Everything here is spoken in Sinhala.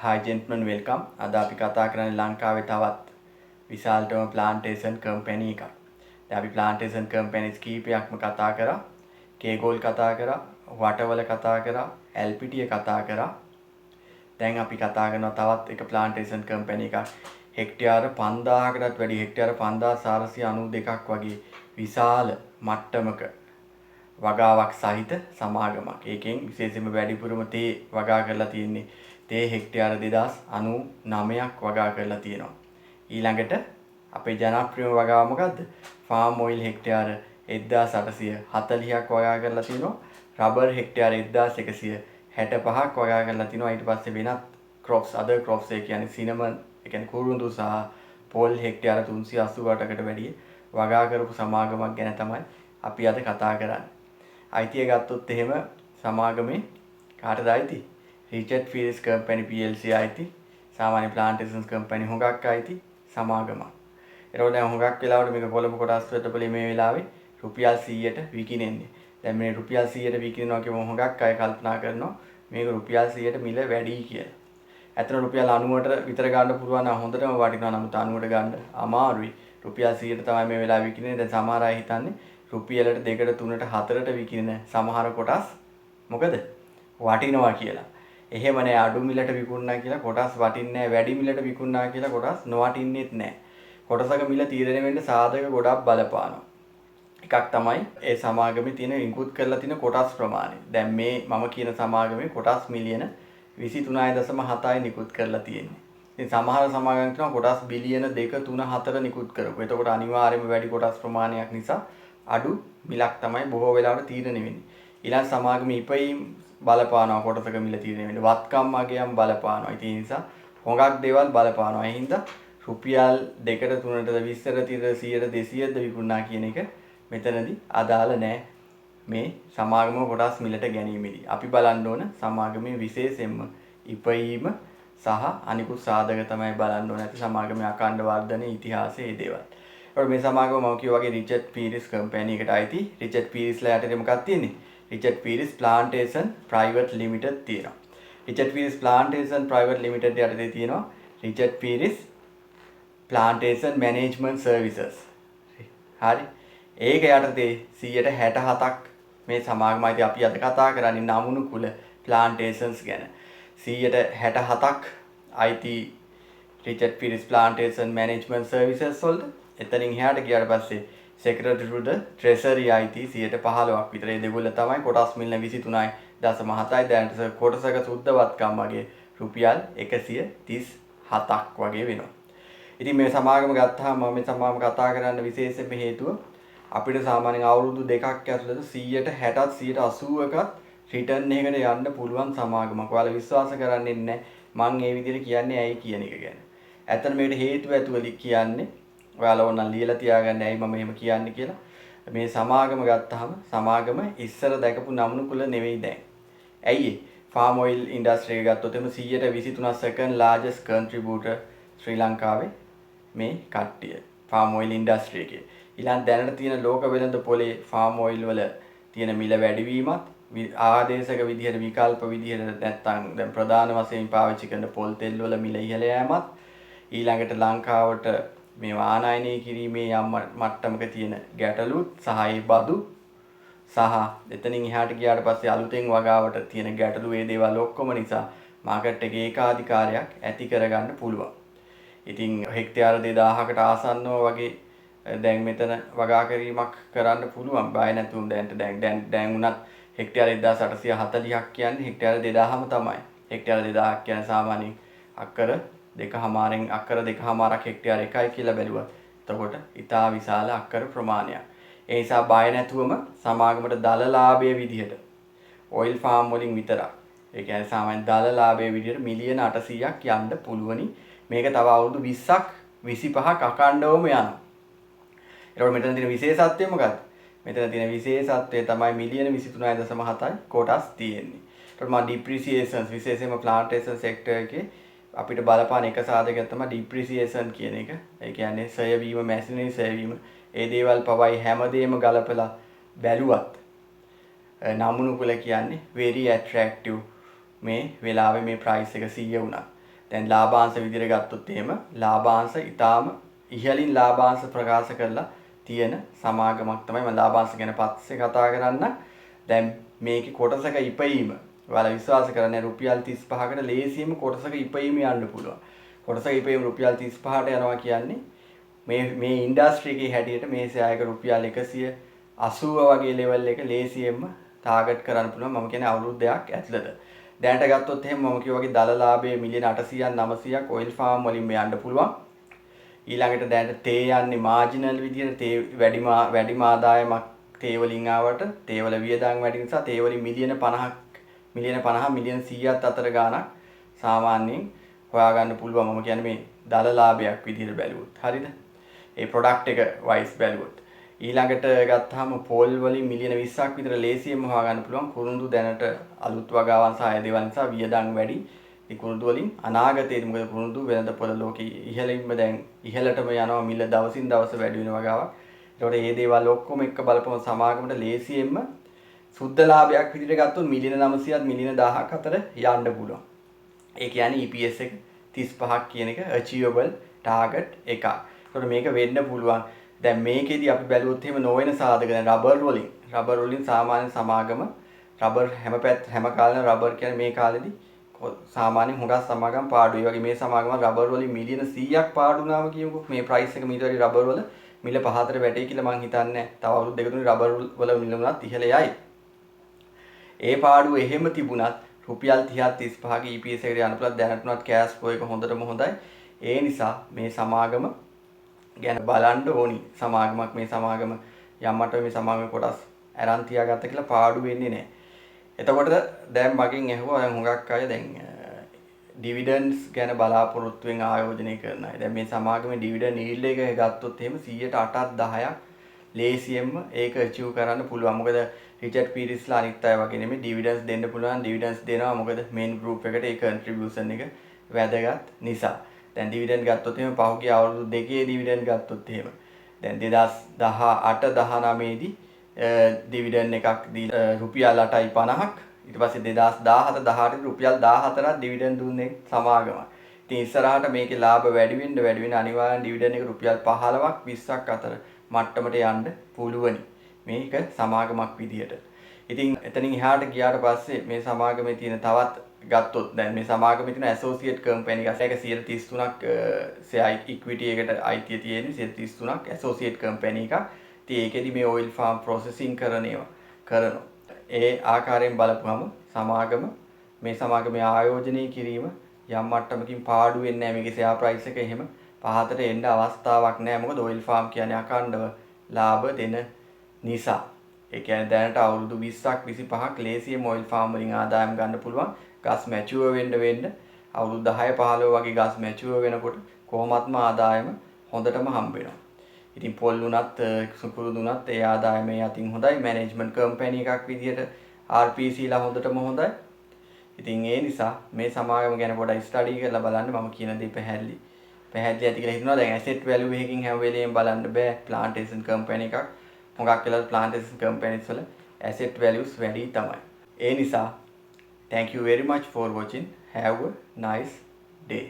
Hi gentlemen, welcome. අද අපි කතා කරන්නේ ලංකාවේ තවත් විශාලතම ප්ලාන්ටේෂන් කම්පැනි එකක්. දැන් අපි ප්ලාන්ටේෂන් කම්පැනිස් කීපයක්ම කතා කරා. කේගෝල් කතා කරා, වටවල කතා කරා, එල්පිටිය කතා කරා. දැන් අපි කතා කරනවා තවත් එක ප්ලාන්ටේෂන් කම්පැනි එකක්. හෙක්ටයාර 5000කටත් වැඩි හෙක්ටයාර 5492ක් වගේ විශාල මට්ටමක වගාවක් සහිත සමාගමක්. ඒකෙන් විශේෂයෙන්ම වැඩිපුරම තේ වගා කරලා තියෙන්නේ තේ හෙක්ටයාර 2099ක් වගා කරලා තියෙනවා. ඊළඟට අපේ ජනප්‍රියම වගාව මොකද්ද? ෆාම් ඔයිල් හෙක්ටයාර 1840ක් වගා කරලා තියෙනවා. රබර් හෙක්ටයාර 1165ක් වගා කරලා තියෙනවා. ඊට පස්සේ වෙනත් ක්‍රොප්ස් other crops ඒ කියන්නේ සිනමන්, ඒ කියන්නේ කුරුඳු සහ පොල් හෙක්ටයාර 388කට වැඩි වගා කරපු සමාගමක් ගැන තමයි අපි අද කතා කරන්නේ. අයිතිය ගත්තොත් එහෙම සමාගමේ කාටද අයිති? රිචඩ් ෆීල්ස් කම්පැනි PLC අයිති. සාමාන්‍ය ප්ලාන්ටේෂන්ස් කම්පැනි හුඟක් අයිති සමාගමක්. ඒරෝ දැන් හුඟක් වෙලාවට මේක කොළඹ කොටස් වලට බලේ මේ වෙලාවේ රුපියල් 100ට විකිනෙන්නේ. දැන් මේ රුපියල් 100ට විකිනනවා කියවම හුඟක් අය කල්පනා කරනවා මේක රුපියල් 100ට මිල වැඩි කියලා. ඇත්තට රුපියල් 90ට විතර ගන්න පුළුවන් නම් හොඳටම වටිනවා. නමුත් 90ට ගන්න අමාරුයි. රුපියල් 100ට තමයි මේ වෙලාවේ විකිනෙන්නේ. දැන් සමහර අය හිතන්නේ රුපියලට 2ට 3ට 4ට විකිනෙන සමහර කොටස් මොකද වටිනවා කියලා. එහෙම නෑ අඩු මිලට විකුණනා කියලා කොටස් වටින්නේ නෑ, වැඩි මිලට විකුණනා කියලා කොටස් නොවටින්නේත් නෑ. කොටසක මිල තීරණය වෙන්න සාධක ගොඩක් බලපානවා. එකක් තමයි ඒ සමාගමේ තියෙන ඉන්පුට් කරලා තියෙන කොටස් ප්‍රමාණය. දැන් මේ මම කියන සමාගමේ කොටස් මිලියන 23.7යි නිකුත් කරලා තියෙන්නේ. ඉතින් සමහර සමාගම් කියනවා කොටස් බිලියන 2 3 4 නිකුත් කරපු. එතකොට අනිවාර්යයෙන්ම වැඩි කොටස් ප්‍රමාණයක් නිසා අඩු මිලක් තමයි බොහෝ වෙලාවට තීරණය වෙන්නේ. ඊළඟ සමාගමේ ඉපයීම් බලපානවා කොටසක මිල තීරණය වෙන්නේ. වත්කම් අගයම් බලපානවා. ඉතින් ඒ නිසා හොඟක් දේවල් බලපානවා. ඒ හින්දා රුපියල් 2ට 3ට 20ට 30ට 100ට 200ට විකුණනා කියන එක මෙතනදී අදාළ නැහැ. මේ සමාගම කොටස් මිලට ගැනීමේදී අපි බලන්න ඕන සමාගමේ විශේෂයෙන්ම ඉපයීම සහ අනිකුත් සාධක තමයි බලන්න ඕන. නැති සමාගමේ අඛණ්ඩ වර්ධනයේ ඉතිහාසයේ මේ දේවල්. ඒකට මේ සමාගම මම කිව්වා වගේ රිචඩ් පීරිස් කම්පැනි එකට අයිති. රිචඩ් පීරිස්ලා යටතේ මොකක්ද තියෙන්නේ? Richard Peiris plantation private limited තියෙනවා. Richard Peiris plantation private limited යටතේ තියෙනවා Richard Peiris plantation management services. හරි. ඒක යටතේ 167ක් මේ සමාගමයි අපි අද කතා කරන්නේ නමුණු කුල ප්ලාන්ටේෂන්ස් ගැන. 167ක් IT Richard Peiris plantation management services වලට. එතනින් එහාට ගියාට පස්සේ Secretary to the Treasury IT 115ක් විතර. ඒ දෙගොල්ල තමයි කොටස් මිල 23.7යි. දැන් කොටසක සුද්ධවත්කම් වගේ රුපියල් 137ක් වගේ වෙනවා. ඉතින් මේ සමාගම ගත්තාම මම මේ සමාගම කතා කරන්න විශේෂයෙන්ම හේතුව අපිට සාමාන්‍යයෙන් අවුරුදු දෙකක් ඇතුළත 160ත් 180කත් රිටර්න් එකකට යන්න පුළුවන් සමාගමක්. ඔයාලා විශ්වාස කරන්නේ නැහැ මම මේ විදිහට කියන්නේ ඇයි කියන එක ගැන. ඇත්තට මේකට හේතුව ඇතුළේ කියන්නේ ඔයාලා ඕනනම් ලියලා තියාගන්න ඇයි මම එහෙම කියන්නේ කියලා. මේ සමාගම ගත්තාම සමාගම ඉස්සර දැකපු නමුණු කුල නෙවෙයි දැන්. ඇයි ෆාම් ඔයිල් ඉන්ඩස්ට්‍රි එක ගත්තොත් එම 123 second largest contributor ශ්‍රී ලංකාවේ මේ කට්ටිය ෆාම් ඔයිල් ඉන්ඩස්ට්‍රි එකේ. ඊළඟ දැනට තියෙන ලෝක වෙළඳ පොලේ ෆාම් ඔයිල් වල තියෙන මිල වැඩිවීමත් ආදේශක විදිහට විකල්ප විදිහට නැත්තම් දැන් ප්‍රධාන වශයෙන් පාවිච්චි කරන පොල් තෙල් වල මිල ඉහළ යෑමත් ඊළඟට ලංකාවට මේ ආනයනය කිරීමේ යම් මට්ටමක තියෙන ගැටලුත් සහ ඒ බදු සහ එතනින් එහාට ගියාට පස්සේ අලුතෙන් වගාවට තියෙන ගැටලු ඒ දේවල් ඔක්කොම නිසා මාකට් එකේ ඒකාධිකාරයක් ඇති කරගන්න පුළුවන්. ඉතින් හෙක්ටයාර 2000කට ආසන්නව වගේ දැන් මෙතන වගා කිරීමක් කරන්න පුළුවන්. බය නැතුව දැන් උනත් හෙක්ටයාර 1840ක් කියන්නේ හෙක්ටයාර 2000ම තමයි. හෙක්ටයාර 2000ක් කියන්නේ සාමාන්‍යයෙන් අක්කර 2.5න් අක්කර 2.5ක් හෙක්ටයාර එකයි කියලා බැලුවා. එතකොට ඊටා විශාල අක්කර ප්‍රමාණයක්. ඒ නිසා බය නැතුවම සමාගමට දල ලාභයේ විදිහට ඔයිල් ෆාම් වලින් විතරක්. ඒ කියන්නේ සාමාන්‍ය දල ලාභයේ විදිහට මිලියන 800ක් යන්න පුළුවනි. මේක තව අවුරුදු 20ක් 25ක් අකණ්ඩවම යනවා. ඒකට මෙතන තියෙන විශේෂත්වය මොකක්ද? මෙතන තියෙන විශේෂත්වය තමයි මිලියන 23.7යි කොටස් තියෙන්නේ. ඒකට මම ඩිප්‍රීසියේෂන්ස් විශේෂයෙන්ම ප්ලාන්ටේෂන් සෙක්ටර් එකේ අපිට බලපාන එක සාධකයක් තමයි ඩිප්‍රීසියේෂන් කියන එක. ඒ කියන්නේ ෂය වීම, මැෂිනරි ෂය වීම, ඒ දේවල් පවයි හැමදේම ගලපලා බැලුවත් නමුණු කුල කියන්නේ very attractive මේ වෙලාවේ මේ price එක 100 වුණා. දැන් ලාභාංශ විදිහට ගත්තොත් එහෙම ලාභාංශ ඊටාම ඉහළින් ලාභාංශ ප්‍රකාශ කරලා තියෙන සමාගමක් තමයි මම ලාභාංශ ගැන පස්සේ කතා කරන්න. දැන් මේකේ කොටසක ඉපයීම ඔයාලා විශ්වාස කරන්නේ රුපියල් 35කට ලේසියෙම කොටසක ඉපයීම යන්න පුළුවන්. කොටසක ඉපයීම රුපියල් 35ට යනවා කියන්නේ මේ ඉන්ඩස්ට්‍රි එකේ හැටියට මේ ෂෙයා එක රුපියල් 180 වගේ ලෙවල් එක ලේසියෙන්ම ටාගට් කරන්න පුළුවන්. මම කියන්නේ අවුරුද්දක් ඇතුළත. දැනට ගත්තොත් එහෙනම් මම කිව්වා වගේ දල ලාභය මිලියන 800ක් 900ක් ඔයිල් ෆාම් වලින් මේ යන්න පුළුවන්. ඊළඟට දැනට තේ යන්නේ මාජිනල් විදියට තේ වැඩිම ආදායමක් තේ වලින් ආවට තේ වල වියදම් වැඩි නිසා තේ වලින් මිලියන 50 මිලියන 100ක් අතර ගාණක් සාමාන්‍යයෙන් හොයාගන්න පුළුවන්. මම කියන්නේ මේ දල ලාභයක් විදියට බැලුවොත්. හරිද? ඒ ප්‍රොඩක්ට් එක වයිස් බැලුවොත්. ඊළඟට ගත්තාම පෝල් වලින් මිලියන 20ක් විතර ලේසියෙන්ම හොයාගන්න පුළුවන්. කුරුඳු දැනට අලුත් වගාවන් සහ දේවල් නිසා වියදම් වැඩි. ඒ කුරුඳු වලින් අනාගතයේදී මොකද කුරුඳු වෙළඳ පොළ ලෝකේ ඉහළින්ම දැන් ඉහළටම යනවා මිල දවසින් දවස වැඩි වෙන වගාවක්. ඒකට මේ දේවල් ඔක්කොම එක බලපුවම සමාගමට ලේසියෙන්ම සුද්ධ ලාභයක් විදිහට ගත්තොත් මිලියන 900ක් මිලියන 1000ක් අතර යන්න පුළුවන්. ඒ කියන්නේ EPS එක 35ක් කියන එක achievable target එකක්. ඒකට මේක වෙන්න පුළුවන්. දැන් මේකෙදි අපි බැලුවොත් එහෙම නොවන සාධක දැන් රබර් වලින් සාමාන්‍ය සමාගම රබර් හැම කාලෙම රබර් කියන්නේ මේ කාලෙදි සාමාන්‍යයෙන් හුඟක් සමාගම් පාඩුයි. වගේ මේ සමාගම රබර් වලින් මිලියන 100ක් පාඩු වුණාම කියමුකෝ මේ ප්‍රයිස් එක මීට වඩා රබර් වල මිල පහතට වැටේ කියලා මං හිතන්නේ. තව අවුරුදු දෙක තුනක රබර් වල මිල උනත් ඉහළ යයි. ඒ පාඩුව එහෙම තිබුණත් රුපියල් 30 35ක EPS එකට යන පුළුවන්. දැනටුණත් කෑෂ් ෆ්ලෝ එක හොඳටම හොඳයි. ඒ නිසා මේ සමාගම ගැන බලන්න ඕනි. සමාගමක් මේ සමාගම යම්මට මේ සමාගමේ කොටස් අරන් තියාගත්ත කියලා පාඩු වෙන්නේ නැහැ. එතකොට දැන් මගෙන් ඇහුවා දැන් හුඟක් අය දැන් ඩිවිඩන්ඩ්ස් ගැන බලාපොරොත්තුෙන් ආයෝජනය කරන අය. දැන් මේ සමාගමේ ඩිවිඩන්ඩ් යීල්ඩ් එක ගත්තොත් එහෙම 108ක් 10ක් ලේසියෙන්ම ඒක අචීව් කරන්න පුළුවන්. මොකද රිචඩ් පීරිස්ලා අනිත් අය වගේ නෙමෙයි ඩිවිඩන්ඩ්ස් දෙන්න පුළුවන්. ඩිවිඩන්ඩ්ස් දෙනවා මොකද මේන් ගෲප් එකට ඒ කන්ට්‍රිබියුෂන් එක වැදගත් නිසා. දැන් ඩිවිඩන්ඩ් ගත්තොත් එහෙම පහුගිය අවුරුදු දෙකේ ඩිවිඩන්ඩ් ගත්තොත් එහෙම දැන් 2018 19 දී ඩිවිඩන්ඩ් එකක් දීලා රුපියල් 8.50ක් ඊට පස්සේ 2017 18 රුපියල් 14ක් ඩිවිඩන්ඩ් දුන්නේ සමාගමක්. ඉතින් ඉස්සරහට මේකේ ලාභ වැඩි වෙන්න අනිවාර්යෙන් ඩිවිඩන්ඩ් එක රුපියල් 15ක් 20ක් අතර මට්ටමට යන්න පුළුවනි. මේක සමාගමක් විදියට. ඉතින් එතනින් එහාට ගියාට පස්සේ මේ සමාගමේ තියෙන තවත් ගත්තොත් දැන් මේ සමාගමේ තියෙන ඇසෝසියේට් කම්පැනි එක 133ක් ෂෙයා ඉක්විටි එකට අයිතිය තියෙන 133ක් ඇසෝසියේට් කම්පැනි එකක්. ඉතින් ඒකෙදි මේ ඔයිල් ෆාම් ප්‍රොසෙසින් කරනවා. ඒ ආකාරයෙන් බලපුවම මේ සමාගමේ ආයෝජනය කිරීම යම් මට්ටමකින් පාඩු වෙන්නේ නැහැ. මේකේ ෂෙයා ප්‍රයිස් එක එහෙම පහතට එන්න අවස්ථාවක් නැහැ. මොකද ඔයිල් ෆාම් කියන්නේ අඛණ්ඩව ලාභ දෙන නිසා. ඒ කියන්නේ දැනට අවුරුදු 20ක් 25ක් ලේසියෙම ඔයිල් ෆාම් වලින් ආදායම් ගන්න පුළුවන්. ගස් මැචුවර් වෙන්න අවුරුදු 10 15 වගේ ගස් මැචුවර් වෙනකොට කොහොමත්ම ආදායම හොඳටම හම්බ වෙනවා. ඉතින් පොල් උනත් සුකුරුදු උනත් ඒ ආදායමේ යටින් හොඳයි. මැනේජ්මන්ට් කම්පැනි එකක් විදියට RPC ලා හොඳටම හොඳයි. ඉතින් ඒ නිසා මේ සමාගම ගැන පොඩ්ඩක් ස්ටඩි කරලා බලන්න. මම කියන දේ පැහැදිලි ඇති කියලා හිතනවා. දැන් ඇසෙට් වැලියු එකකින් හැම වෙලෙම බලන්න බෑ. ප්ලාන්ටේෂන් කම්පැනි එකක් මොකක් කියලා ප්ලාන්ටේෂන් කම්පැනිස් වල ඇසෙට් වැලියුස් වැඩි තමයි. ඒ නිසා thank you very much for watching. Have a nice day.